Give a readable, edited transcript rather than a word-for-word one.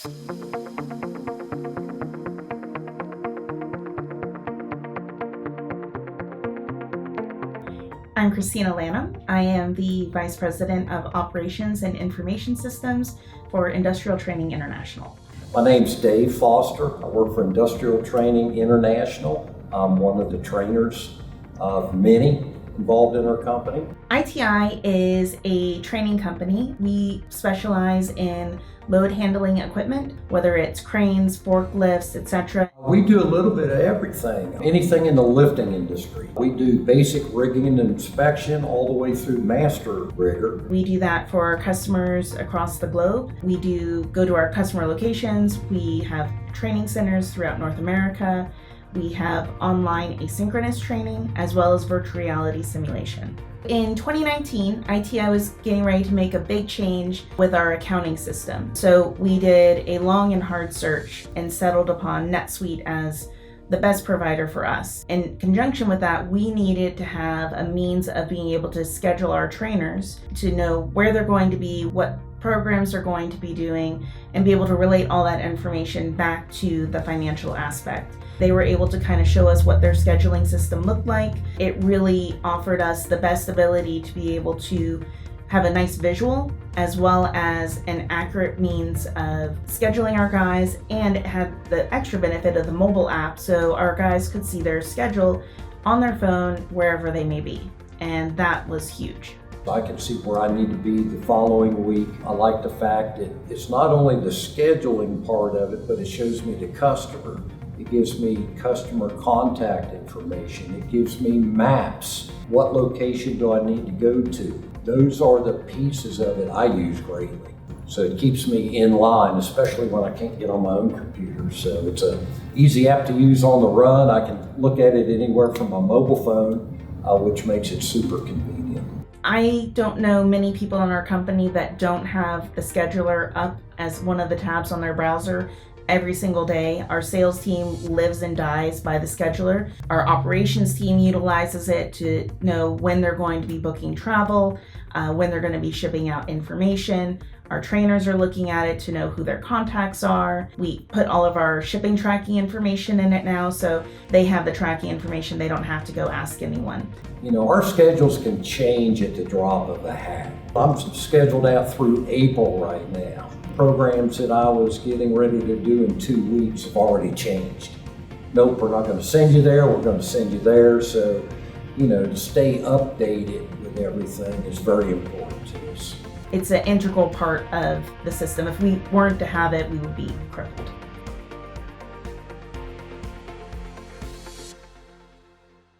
I'm Christina Lanham. I am the Vice President of Operations and Information Systems for Industrial Training International. My name's Dave Foster. I work for Industrial Training International. I'm one of the trainers of many involved in our company. ITI is a training company. We specialize in load handling equipment, whether it's cranes, forklifts, etc. We do a little bit of everything, anything in the lifting industry. We do basic rigging and inspection all the way through master rigger. We do that for our customers across the globe. We do go to our customer locations. We have training centers throughout North America. We have online asynchronous training as well as virtual reality simulation. In 2019, ITI was getting ready to make a big change with our accounting system. So we did a long and hard search and settled upon NetSuite as the best provider for us. In conjunction with that, we needed to have a means of being able to schedule our trainers to know where they're going to be, what programs they're going to be doing, and be able to relate all that information back to the financial aspect. They were able to kind of show us what their scheduling system looked like. It really offered us the best ability to be able to have a nice visual as well as an accurate means of scheduling our guys, and it had the extra benefit of the mobile app so our guys could see their schedule on their phone wherever they may be, and that was huge. I can see where I need to be the following week. I like the fact that it's not only the scheduling part of it, but it shows me the customer. It gives me customer contact information. It gives me maps. What location do I need to go to? Those are the pieces of it I use greatly. So it keeps me in line, especially when I can't get on my own computer. So it's an easy app to use on the run. I can look at it anywhere from my mobile phone, which makes it super convenient. I don't know many people in our company that don't have the scheduler up as one of the tabs on their browser every single day. Our sales team lives and dies by the scheduler. Our operations team utilizes it to know when they're going to be booking travel, when they're going to be shipping out information. Our trainers are looking at it to know who their contacts are. We put all of our shipping tracking information in it now, so they have the tracking information. They don't have to go ask anyone. You know, our schedules can change at the drop of a hat. I'm scheduled out through April right now. Programs that I was getting ready to do in 2 weeks have already changed. Nope, we're not going to send you there, we're going to send you there. So, you know, to stay updated with everything is very important to us. It's an integral part of the system. If we weren't to have it, we would be crippled.